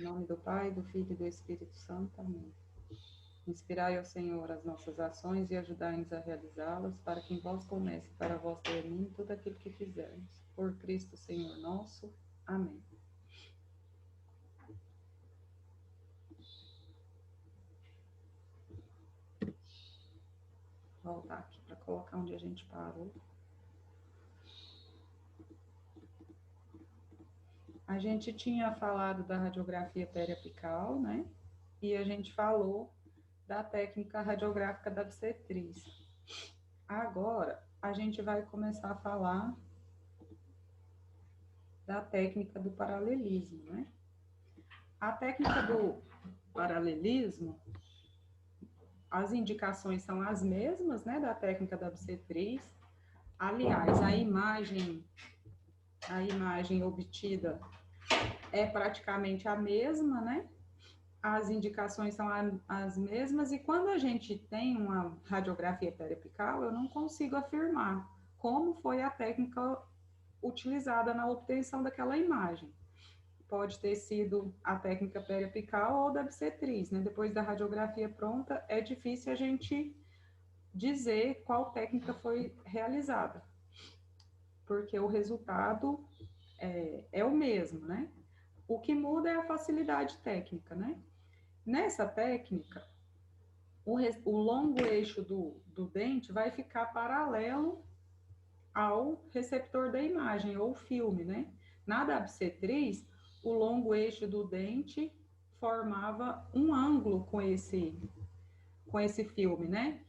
Em nome do Pai, do Filho e do Espírito Santo. Amém. Inspirai ao Senhor as nossas ações e ajudai-nos a realizá-las, para que em vós comece e para vós termine tudo aquilo que fizermos. Por Cristo, Senhor nosso. Amém. Vou voltar aqui para colocar onde a gente parou. A gente tinha falado da radiografia periapical, né? E a gente falou da técnica radiográfica da obstetriz. Agora, a gente vai começar a falar da técnica do paralelismo, né? A técnica do paralelismo, as indicações são as mesmas, né, da técnica da obstetriz. Aliás, a imagem obtida é praticamente a mesma, né? As indicações são as mesmas, e quando a gente tem uma radiografia periapical, eu não consigo afirmar como foi a técnica utilizada na obtenção daquela imagem. Pode ter sido a técnica periapical ou da obstetriz, né? Depois da radiografia pronta, é difícil a gente dizer qual técnica foi realizada, porque o resultado é o mesmo, né? O que muda é a facilidade técnica, né? Nessa técnica, o longo eixo do dente vai ficar paralelo ao receptor da imagem, ou filme, né? Na da obstetriz, o longo eixo do dente formava um ângulo com esse filme, né?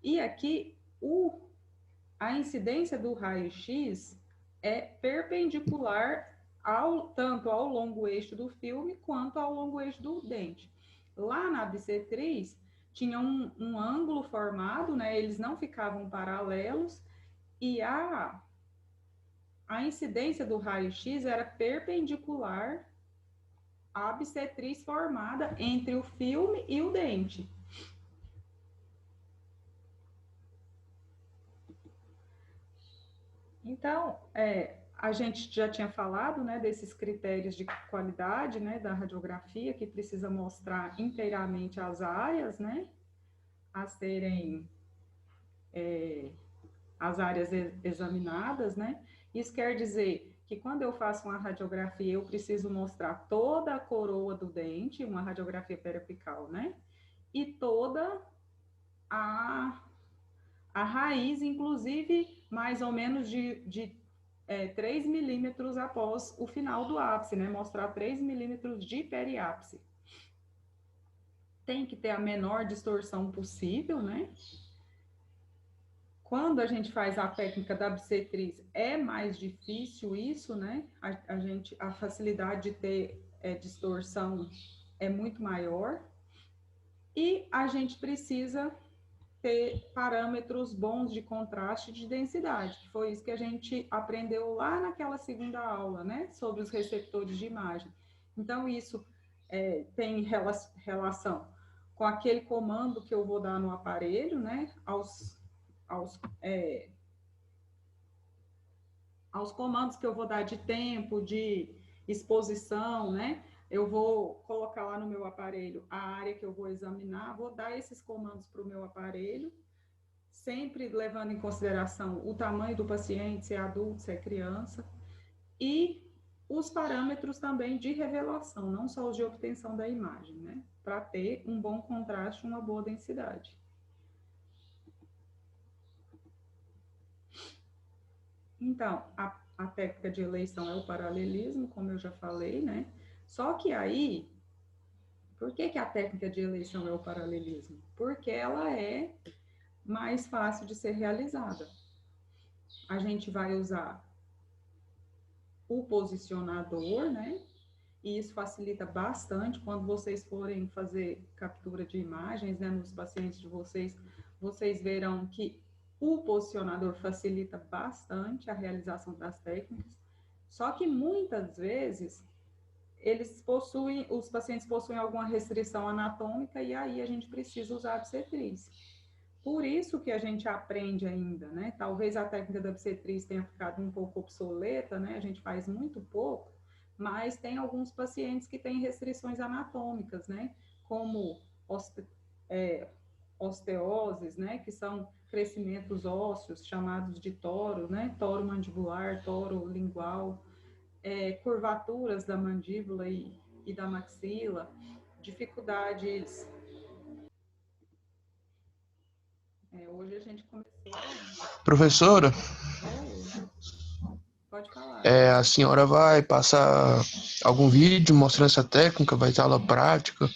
E aqui, a incidência do raio-x é perpendicular tanto ao longo eixo do filme quanto ao longo eixo do dente. Lá na obstetriz, tinha um ângulo formado, né? Eles não ficavam paralelos, e a incidência do raio-x era perpendicular à obstetriz formada entre o filme e o dente. Então, a gente já tinha falado, né, desses critérios de qualidade, né, da radiografia, que precisa mostrar inteiramente as áreas, né, a serem as áreas examinadas, né. Isso quer dizer que quando eu faço uma radiografia, eu preciso mostrar toda a coroa do dente, uma radiografia periapical, né, e toda a raiz, inclusive mais ou menos de 3 milímetros após o final do ápice, né? Mostrar 3 milímetros de periápice. Tem que ter a menor distorção possível, né? Quando a gente faz a técnica da obstetriz, é mais difícil isso, né? A facilidade de ter distorção é muito maior. E a gente precisa ter parâmetros bons de contraste e de densidade, que foi isso que a gente aprendeu lá naquela segunda aula, né, sobre os receptores de imagem. Então, isso tem relação com aquele comando que eu vou dar no aparelho, né, aos comandos que eu vou dar de tempo, de exposição, né, eu vou colocar lá no meu aparelho a área que eu vou examinar, vou dar esses comandos para o meu aparelho, sempre levando em consideração o tamanho do paciente, se é adulto, se é criança, e os parâmetros também de revelação, não só os de obtenção da imagem, né? Para ter um bom contraste, uma boa densidade. Então, a técnica de eleição é o paralelismo, como eu já falei, né? Só que aí, por que a técnica de eleição é o paralelismo? Porque ela é mais fácil de ser realizada. A gente vai usar o posicionador, né? E isso facilita bastante quando vocês forem fazer captura de imagens, né, nos pacientes de vocês, vocês verão que o posicionador facilita bastante a realização das técnicas. Só que muitas vezes os pacientes possuem alguma restrição anatômica e aí a gente precisa usar a obstetriz. Por isso que a gente aprende ainda, né? Talvez a técnica da obstetriz tenha ficado um pouco obsoleta, né? A gente faz muito pouco, mas tem alguns pacientes que têm restrições anatômicas, né? Como osteoses, né? Que são crescimentos ósseos chamados de toro, né? Toro mandibular, toro lingual, curvaturas da mandíbula e da maxila, dificuldades. Hoje a gente começou. Professora, Oi, pode falar. a senhora vai passar algum vídeo mostrando essa técnica? Vai ter aula prática,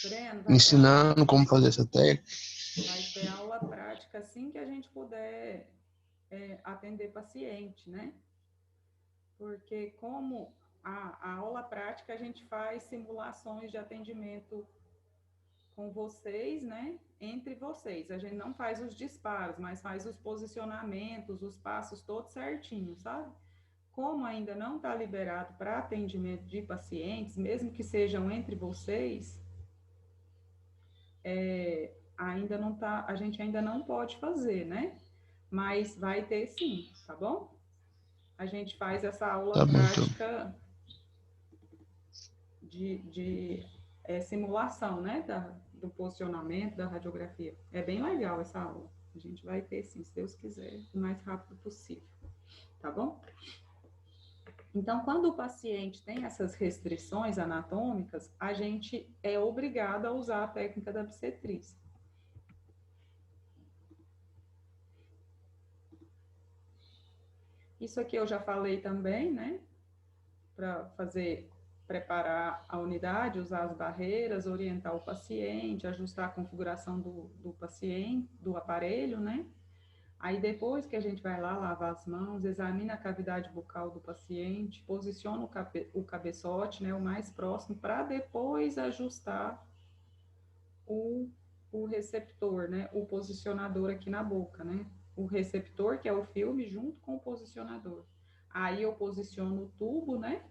Breno, ensinando como fazer essa técnica? vai ter aula prática assim que a gente puder atender paciente, né? Porque como a aula prática a gente faz simulações de atendimento com vocês, né? Entre vocês. A gente não faz os disparos, mas faz os posicionamentos, os passos todos certinhos, sabe? Como ainda não está liberado para atendimento de pacientes, mesmo que sejam entre vocês, ainda não tá, a gente ainda não pode fazer, né? Mas vai ter sim, tá bom? A gente faz essa aula Tá bom, então. prática de simulação, né? Do posicionamento, da radiografia. É bem legal essa aula. A gente vai ter sim, se Deus quiser, o mais rápido possível, tá bom? Então, quando o paciente tem essas restrições anatômicas, a gente é obrigado a usar a técnica da obstetriz. Isso aqui eu já falei também, né? Para preparar a unidade, usar as barreiras, orientar o paciente, ajustar a configuração do paciente, do aparelho, né? Aí depois que a gente vai lá lavar as mãos, examina a cavidade bucal do paciente, posiciona o cabeçote, né, o mais próximo, para depois ajustar o, o receptor, né, o posicionador aqui na boca, né? O receptor, que é o filme, junto com o posicionador. Aí eu posiciono o tubo, né?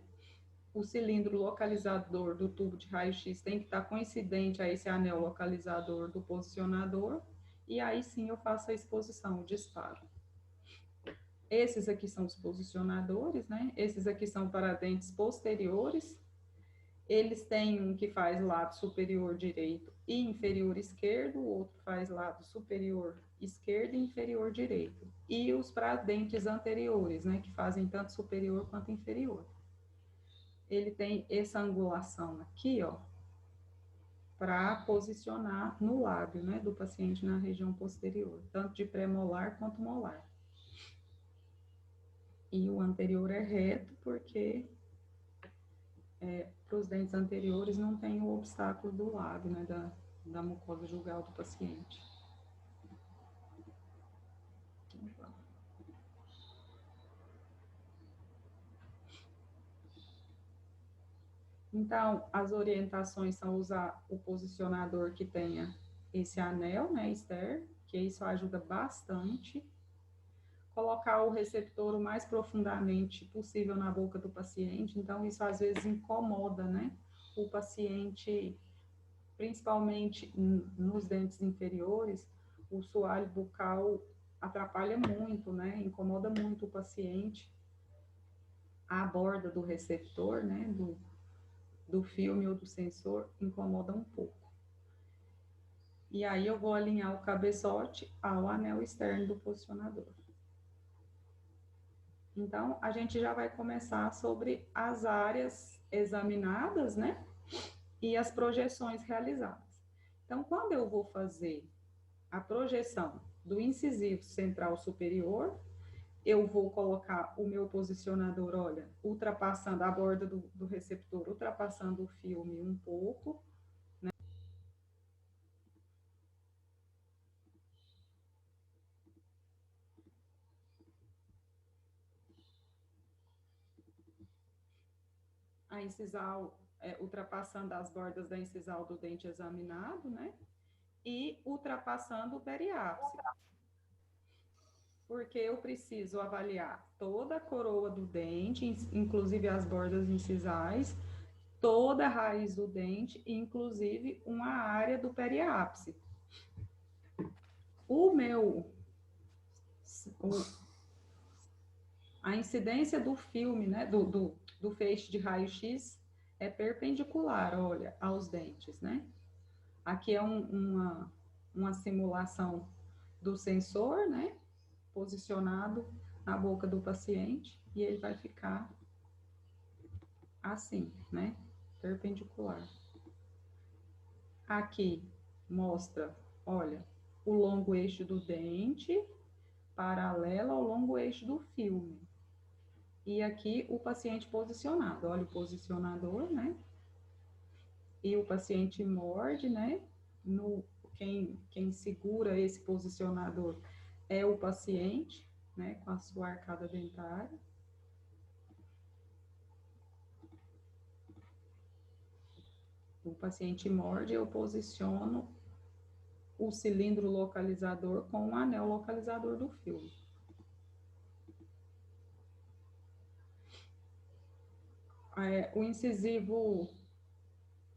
O cilindro localizador do tubo de raio-x tem que estar coincidente a esse anel localizador do posicionador, e aí sim eu faço a exposição, o disparo. Esses aqui são os posicionadores, né? Esses aqui são para dentes posteriores. Eles têm um que faz lado superior direito e inferior esquerdo, o outro faz lado superior esquerdo e inferior direito. E os para dentes anteriores, né? Que fazem tanto superior quanto inferior. Ele tem essa angulação aqui, ó, para posicionar no lábio, né, do paciente na região posterior, tanto de pré-molar quanto molar. E o anterior é reto, porque para os dentes anteriores não tem o obstáculo do lábio, né, da mucosa jugal do paciente. Então, as orientações são usar o posicionador que tenha esse anel, né, externo, que isso ajuda bastante. Colocar o receptor o mais profundamente possível na boca do paciente, então isso às vezes incomoda, né, o paciente, principalmente nos dentes inferiores, o soalho bucal atrapalha muito, né, incomoda muito o paciente. A borda do receptor, né, do filme ou do sensor, incomoda um pouco. E aí eu vou alinhar o cabeçote ao anel externo do posicionador. Então, a gente já vai começar sobre as áreas examinadas, né? E as projeções realizadas. Então, quando eu vou fazer a projeção do incisivo central superior, eu vou colocar o meu posicionador, olha, ultrapassando a borda do receptor, ultrapassando o filme um pouco, né? A incisal, ultrapassando as bordas da incisal do dente examinado, né? E ultrapassando o periápice. Porque eu preciso avaliar toda a coroa do dente, inclusive as bordas incisais, toda a raiz do dente, inclusive uma área do periápice. A incidência do filme, né, do feixe de raio-x é perpendicular, olha, aos dentes, né? Aqui é uma simulação do sensor, né? Posicionado na boca do paciente e ele vai ficar assim, né? Perpendicular. Aqui mostra, olha, o longo eixo do dente paralelo ao longo eixo do filme. E aqui o paciente posicionado, olha o posicionador, né? E o paciente morde, né? Quem segura esse posicionador é o paciente, né? Com a sua arcada dentária. O paciente morde, eu posiciono o cilindro localizador com o anel localizador do filme. O incisivo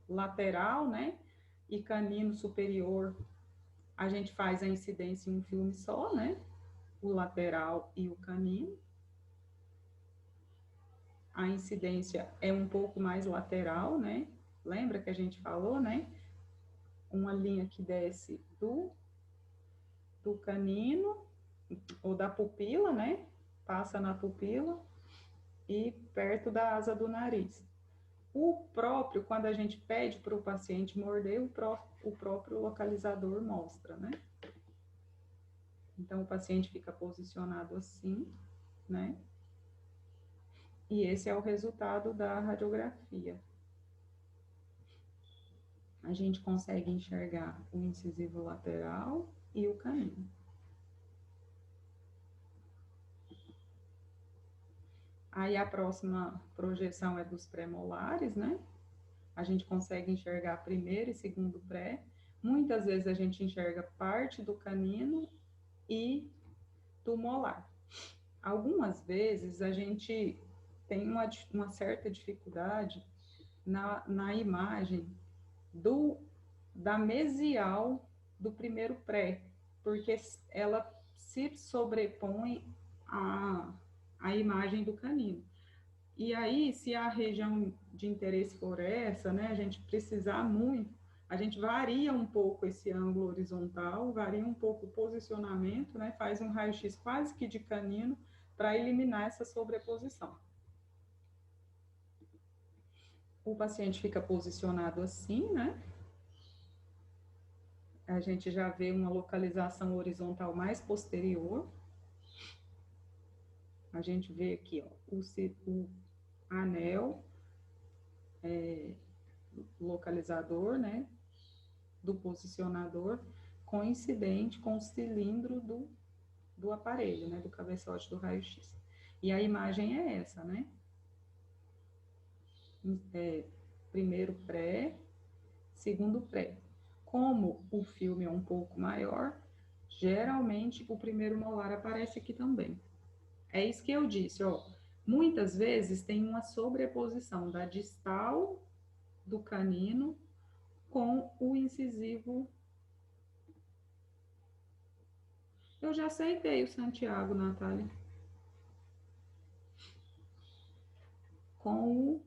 lateral, né, e canino superior, a gente faz a incidência em um filme só, né, o lateral e o canino. A incidência é um pouco mais lateral, né, lembra que a gente falou, né, uma linha que desce do canino, ou da pupila, né, passa na pupila e perto da asa do nariz. O próprio, quando a gente pede para o paciente morder, o próprio localizador mostra, né? Então, o paciente fica posicionado assim, né? E esse é o resultado da radiografia. A gente consegue enxergar o incisivo lateral e o canino. Aí, a próxima projeção é dos pré-molares, né? A gente consegue enxergar primeiro e segundo pré. Muitas vezes a gente enxerga parte do canino e do molar. Algumas vezes a gente tem uma certa dificuldade na imagem da mesial do primeiro pré, porque ela se sobrepõe à imagem do canino. E aí, se a região de interesse for essa, né, a gente precisar muito, a gente varia um pouco esse ângulo horizontal, varia um pouco o posicionamento, né, faz um raio-x quase que de canino para eliminar essa sobreposição. O paciente fica posicionado assim, né? A gente já vê uma localização horizontal mais posterior. A gente vê aqui, ó, o anel localizador, né, do posicionador, coincidente com o cilindro do aparelho, né, do cabeçote do raio-x. E a imagem é essa, né? Primeiro pré, segundo pré. Como o filme é um pouco maior, geralmente o primeiro molar aparece aqui também. É isso que eu disse, ó. Muitas vezes tem uma sobreposição da distal do canino com o incisivo. Eu já aceitei o Santiago, Natália. Com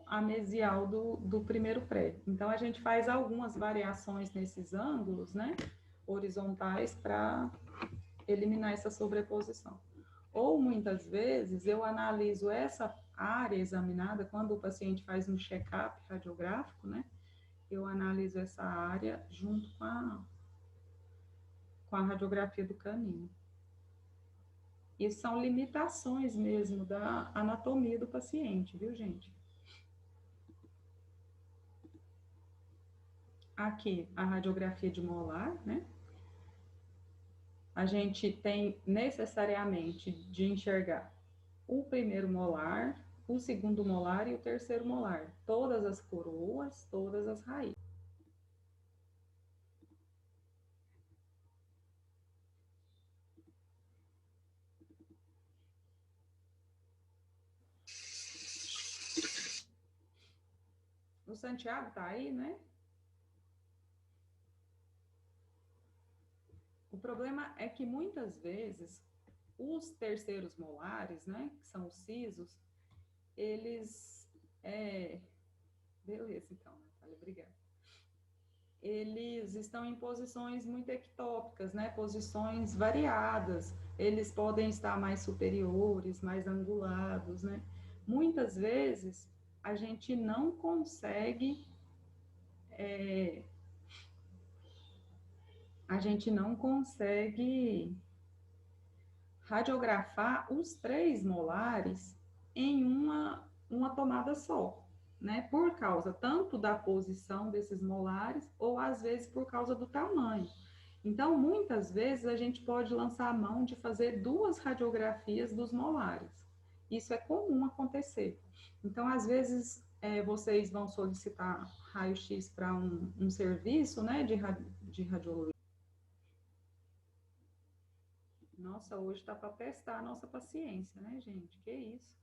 a mesial do primeiro pré. Então, a gente faz algumas variações nesses ângulos, né, horizontais, para eliminar essa sobreposição. Ou, muitas vezes, eu analiso essa área examinada, quando o paciente faz um check-up radiográfico, né, eu analiso essa área junto com a radiografia do canino. Isso são limitações mesmo da anatomia do paciente, viu, gente? Aqui, a radiografia de molar, né? A gente tem necessariamente de enxergar o primeiro molar, o segundo molar e o terceiro molar. Todas as coroas, todas as raízes. O Santiago tá aí, né? O problema é que muitas vezes os terceiros molares, né, que são os sisos, eles... Beleza, então, Natália, obrigada. Eles estão em posições muito ectópicas, né? Posições variadas. Eles podem estar mais superiores, mais angulados, né? Muitas vezes a gente não consegue radiografar os 3 molares em uma tomada só, né? Por causa tanto da posição desses molares, ou às vezes por causa do tamanho. Então, muitas vezes a gente pode lançar a mão de fazer 2 radiografias dos molares. Isso é comum acontecer. Então, às vezes, vocês vão solicitar raio-x para um serviço, né, de radiologia. Nossa, hoje está para testar a nossa paciência, né, gente? Que isso?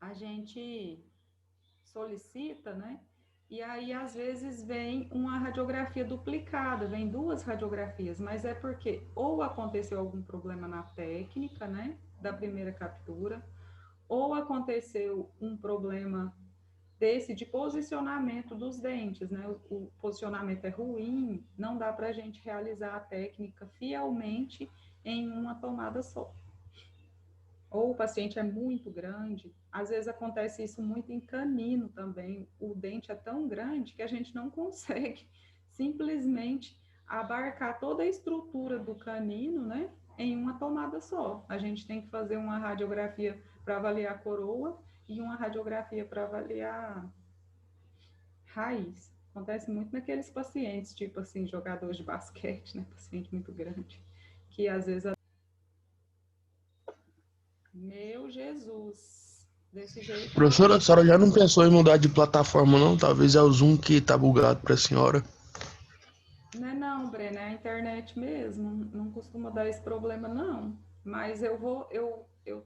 A gente solicita, né? E aí, às vezes, vem uma radiografia duplicada, vem 2 radiografias, mas é porque ou aconteceu algum problema na técnica, né, da primeira captura, ou aconteceu um problema desse de posicionamento dos dentes, né? O posicionamento é ruim, não dá para a gente realizar a técnica fielmente em uma tomada só. Ou o paciente é muito grande, às vezes acontece isso muito em canino também, o dente é tão grande que a gente não consegue simplesmente abarcar toda a estrutura do canino, né, em uma tomada só. A gente tem que fazer uma radiografia para avaliar a coroa e uma radiografia para avaliar raiz. Acontece muito naqueles pacientes, tipo assim, jogadores de basquete, né, paciente muito grande, que às vezes Meu Jesus, desse jeito tá Professora, a ótimo. senhora já não pensou em mudar de plataforma, não? Talvez é o Zoom que tá bugado pra senhora. Não é não, Breno, é a internet mesmo. Não costuma dar esse problema, não. Mas eu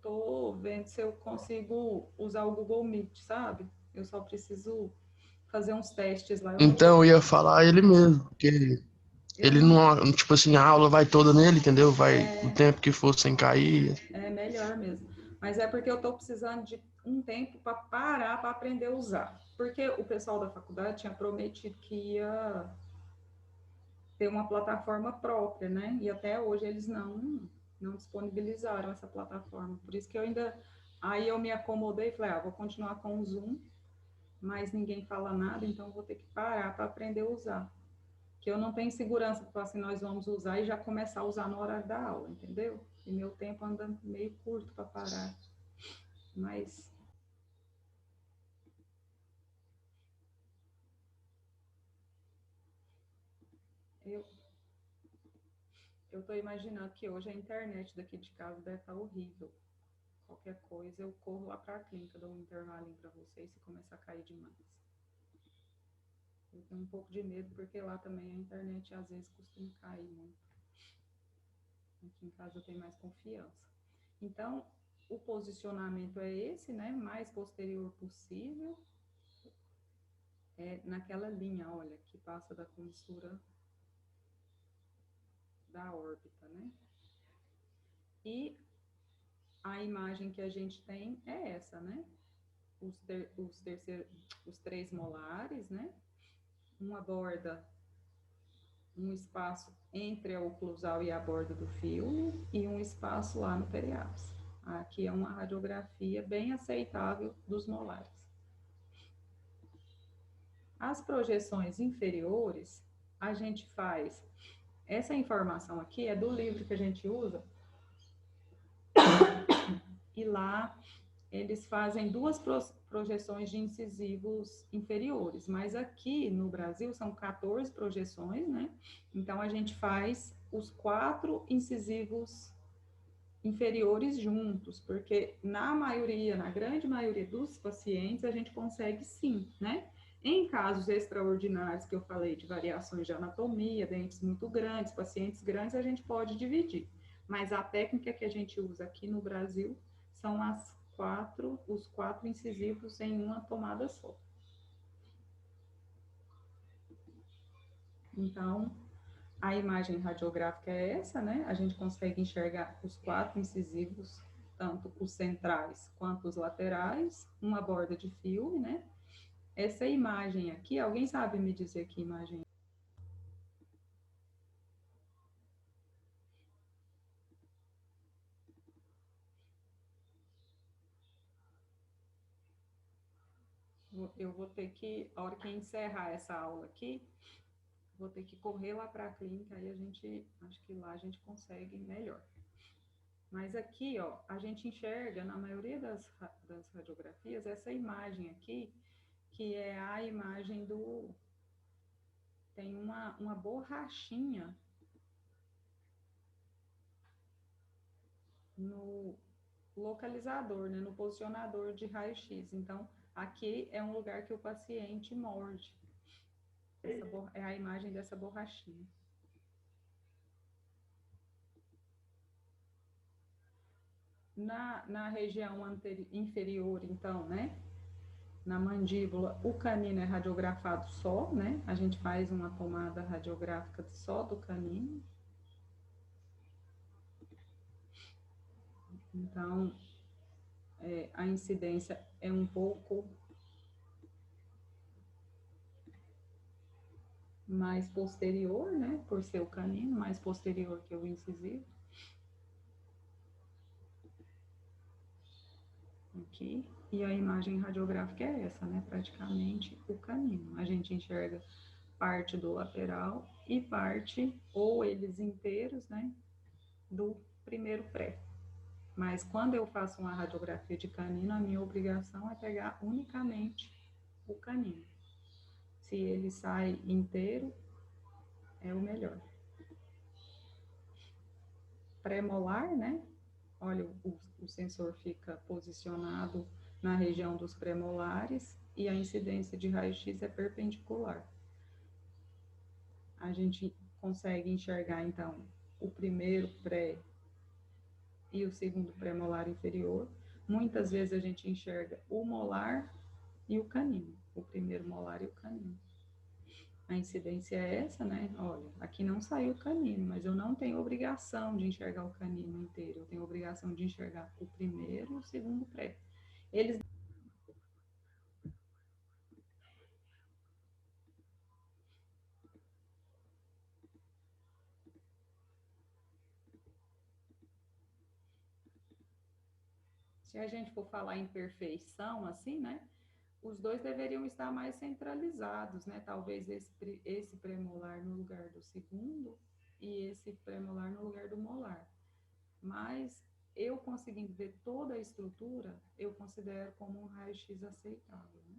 tô vendo se eu consigo usar o Google Meet, sabe? Eu só preciso fazer uns testes lá. Eu não Então, vou, eu ia falar ele mesmo, porque eu ele não, não, tipo assim, a aula vai toda nele, entendeu? Vai o tempo que for sem cair. é melhor mesmo. Mas é porque eu tô precisando de um tempo para parar para aprender a usar. Porque o pessoal da faculdade tinha prometido que ia ter uma plataforma própria, né? E até hoje eles não disponibilizaram essa plataforma. Por isso que aí eu me acomodei e falei, vou continuar com o Zoom, mas ninguém fala nada, então vou ter que parar para aprender a usar. Que eu não tenho segurança para assim, nós vamos usar e já começar a usar no horário da aula, entendeu? E meu tempo anda meio curto para parar. Mas eu eu estou imaginando que hoje a internet daqui de casa deve estar horrível. Qualquer coisa, eu corro lá para a clínica, dou um intervalinho para vocês se começar a cair demais. Eu tenho um pouco de medo, porque lá também a internet às vezes costuma cair muito. Aqui em casa eu tenho mais confiança. Então, o posicionamento é esse, né? Mais posterior possível. Naquela linha, olha, que passa da comissura da órbita, né? E a imagem que a gente tem é essa, né? Os 3 molares, né? Uma borda, um espaço entre a oclusal e a borda do filme e um espaço lá no periápice. Aqui é uma radiografia bem aceitável dos molares. As projeções inferiores, a gente faz... Essa informação aqui é do livro que a gente usa, e lá eles fazem 2 projeções de incisivos inferiores, mas aqui no Brasil são 14 projeções, né? Então a gente faz os 4 incisivos inferiores juntos, porque na grande maioria dos pacientes, a gente consegue sim, né? Em casos extraordinários que eu falei de variações de anatomia, dentes muito grandes, pacientes grandes, a gente pode dividir. Mas a técnica que a gente usa aqui no Brasil são os 4 incisivos em uma tomada só. Então, a imagem radiográfica é essa, né? A gente consegue enxergar os 4 incisivos tanto os centrais quanto os laterais, uma borda de filme, né? Essa imagem aqui, alguém sabe me dizer que imagem? Eu vou ter que, a hora que encerrar essa aula aqui, vou ter que correr lá para a clínica, aí a gente, acho que lá a gente consegue melhor. Mas aqui, ó, a gente enxerga, na maioria das radiografias, essa imagem aqui, que é a imagem do... Tem uma borrachinha no localizador, né, no posicionador de raio-x. Então, aqui é um lugar que o paciente morde. É a imagem dessa borrachinha. Na região inferior, então, né, na mandíbula, o canino é radiografado só, né? A gente faz uma tomada radiográfica só do canino. Então, a incidência é um pouco mais posterior, né? Por ser o canino, mais posterior que o incisivo. Aqui. E a imagem radiográfica é essa, né? Praticamente o canino. A gente enxerga parte do lateral e parte, ou eles inteiros, né? Do primeiro pré. Mas quando eu faço uma radiografia de canino, a minha obrigação é pegar unicamente o canino. Se ele sai inteiro, é o melhor. Pré-molar, né? Olha, o sensor fica posicionado na região dos pré-molares e a incidência de raio-x é perpendicular. A gente consegue enxergar, então, o primeiro pré e o segundo pré-molar inferior. Muitas vezes a gente enxerga o molar e o canino, o primeiro molar e o canino. A incidência é essa, né? Olha, aqui não saiu o canino, mas eu não tenho obrigação de enxergar o canino inteiro. Eu tenho obrigação de enxergar o primeiro e o segundo pré. Eles... Se a gente for falar em perfeição, assim, né? Os dois deveriam estar mais centralizados, né? Talvez esse premolar no lugar do segundo e esse premolar no lugar do molar. Mas eu conseguindo ver toda a estrutura, eu considero como um raio-x aceitável, né?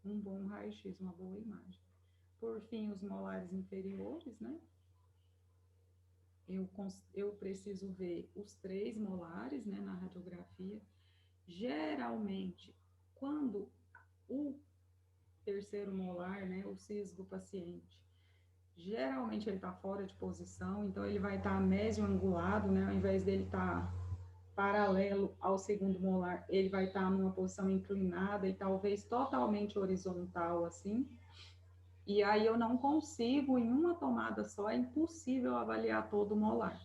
Um bom raio-x, uma boa imagem. Por fim, os molares inferiores, né? Eu preciso ver os 3 molares, né, na radiografia. Geralmente, quando o terceiro molar, né, o siso do paciente, geralmente ele está fora de posição, então ele vai estar mesioangulado, né, ao invés dele estar paralelo ao segundo molar, ele vai estar numa posição inclinada e talvez totalmente horizontal, assim. E aí eu não consigo, em uma tomada só, é impossível avaliar todo o molar.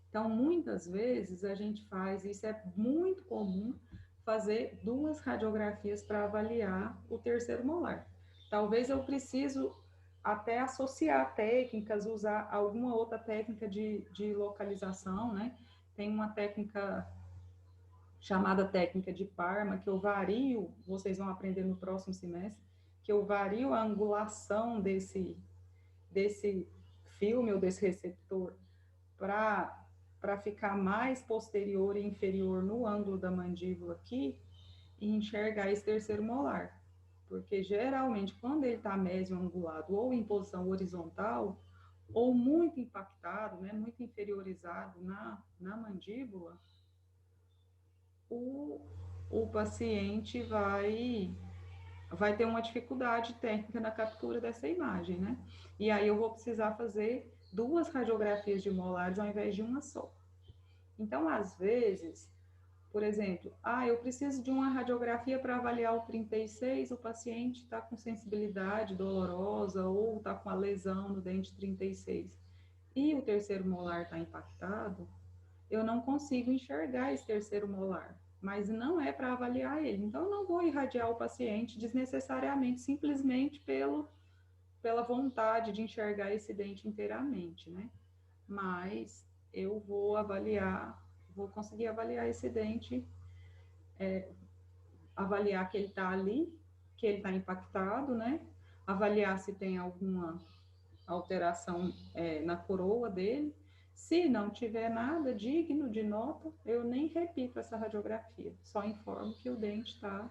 Então, muitas vezes a gente faz, isso é muito comum, fazer 2 radiografias para avaliar o terceiro molar. Talvez eu preciso até associar técnicas, usar alguma outra técnica de localização, né? Tem uma técnica chamada técnica de Parma, que eu vario, vocês vão aprender no próximo semestre, que eu vario a angulação desse filme ou desse receptor para ficar mais posterior e inferior no ângulo da mandíbula aqui e enxergar esse terceiro molar. Porque geralmente quando ele está mesioangulado ou em posição horizontal, ou muito impactado, né, muito inferiorizado na mandíbula, o paciente vai ter uma dificuldade técnica na captura dessa imagem, né? E aí eu vou precisar fazer 2 radiografias de molares ao invés de uma só. Então, às vezes, por exemplo, eu preciso de uma radiografia para avaliar o 36, o paciente está com sensibilidade dolorosa ou está com a lesão no dente 36 e o terceiro molar está impactado, eu não consigo enxergar esse terceiro molar, mas não é para avaliar ele. Então, eu não vou irradiar o paciente desnecessariamente, simplesmente pela vontade de enxergar esse dente inteiramente, né? Mas eu vou avaliar, vou conseguir avaliar esse dente, avaliar que ele está ali, que ele está impactado, né? Avaliar se tem alguma alteração na coroa dele. Se não tiver nada digno de nota, eu nem repito essa radiografia, só informo que o dente está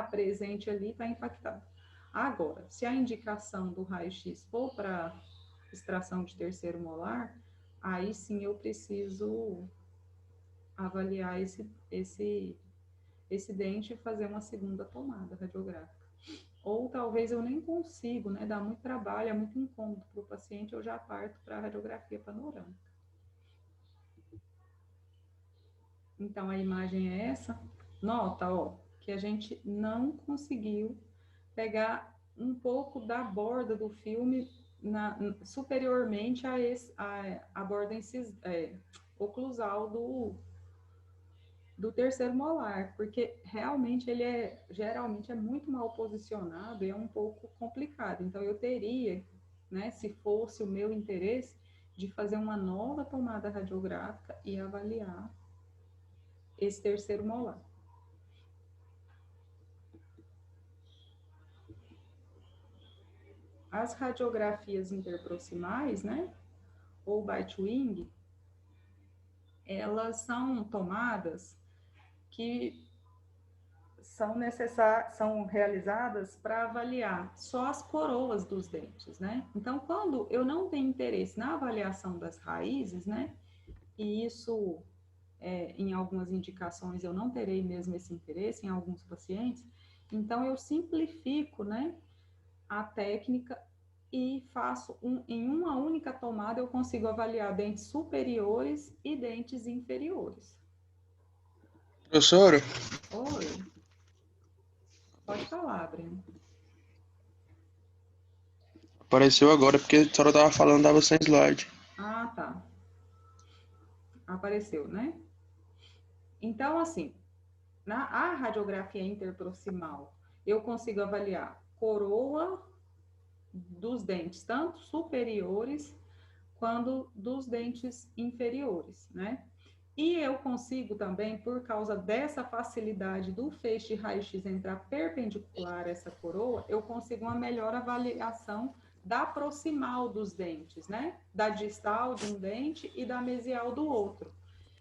presente ali, está impactado. Agora, se a indicação do raio-x for para extração de terceiro molar, aí sim eu preciso avaliar esse dente e fazer uma segunda tomada radiográfica. Ou talvez eu nem consigo, né? Dá muito trabalho, é muito incômodo para o paciente, eu já parto para a radiografia panorâmica. Então, a imagem é essa. Nota, ó, que a gente não conseguiu pegar um pouco da borda do filme superiormente a borda oclusal do terceiro molar, porque realmente ele geralmente é muito mal posicionado e é um pouco complicado. Então, eu teria, né, se fosse o meu interesse, de fazer uma nova tomada radiográfica e avaliar esse terceiro molar. As radiografias interproximais, né, ou bite-wing, elas são tomadas que são realizadas para avaliar só as coroas dos dentes, né? Então, quando eu não tenho interesse na avaliação das raízes, né? E isso, em algumas indicações, eu não terei mesmo esse interesse em alguns pacientes, então eu simplifico, né? A técnica e faço em uma única tomada eu consigo avaliar dentes superiores e dentes inferiores. Professora, Oi, pode falar, Breno. apareceu agora porque a senhora tava falando, dava sem slide. Ah, tá. Apareceu, né? Então, assim, a radiografia interproximal, eu consigo avaliar coroa dos dentes, tanto superiores quanto dos dentes inferiores, né? E eu consigo também, por causa dessa facilidade do feixe de raio-x entrar perpendicular a essa coroa, eu consigo uma melhor avaliação da proximal dos dentes, né? Da distal de um dente e da mesial do outro.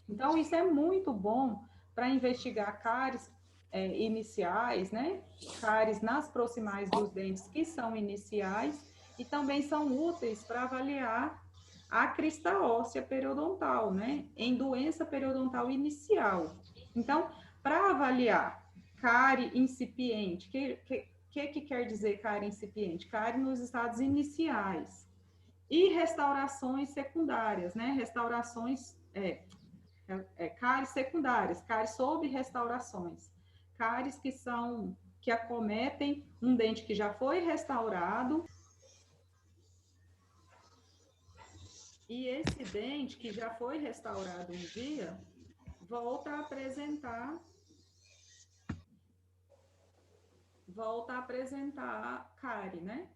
Então, isso é muito bom para investigar cáries iniciais, né? Cáries nas proximais dos dentes que são iniciais e também são úteis para avaliar a crista óssea periodontal, né? Em doença periodontal inicial. Então, para avaliar cárie incipiente, que quer dizer cárie incipiente? Cárie nos estados iniciais. E restaurações secundárias, né? Restaurações, cáries secundárias, cáries sob restaurações. Cáries que acometem um dente que já foi restaurado. E esse dente que já foi restaurado um dia, volta a apresentar cárie, né?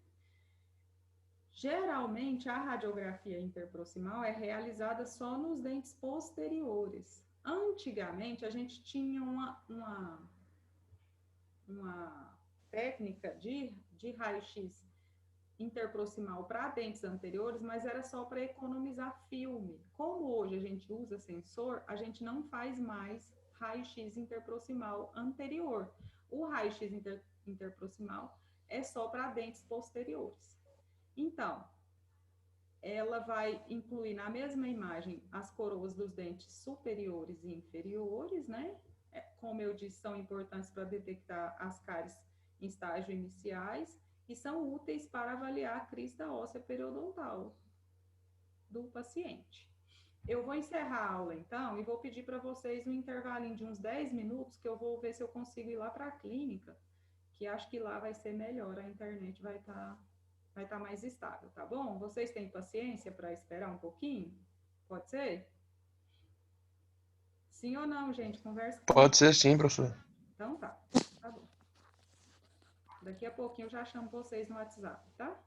Geralmente, a radiografia interproximal é realizada só nos dentes posteriores. Antigamente, a gente tinha uma técnica de raio-x interproximal para dentes anteriores, mas era só para economizar filme. Como hoje a gente usa sensor, a gente não faz mais raio-x interproximal anterior. O raio-x interproximal é só para dentes posteriores. Então, ela vai incluir na mesma imagem as coroas dos dentes superiores e inferiores, né? Como eu disse, são importantes para detectar as cáries em estágio iniciais e são úteis para avaliar a crista óssea periodontal do paciente. Eu vou encerrar a aula, então, e vou pedir para vocês um intervalinho de uns 10 minutos, que eu vou ver se eu consigo ir lá para a clínica, que acho que lá vai ser melhor, a internet vai estar mais estável, tá bom? Vocês têm paciência para esperar um pouquinho? Pode ser? Sim ou não, gente? Conversa Pode comigo. ser sim, professor. Então tá. Tá bom. Daqui a pouquinho eu já chamo vocês no WhatsApp, tá?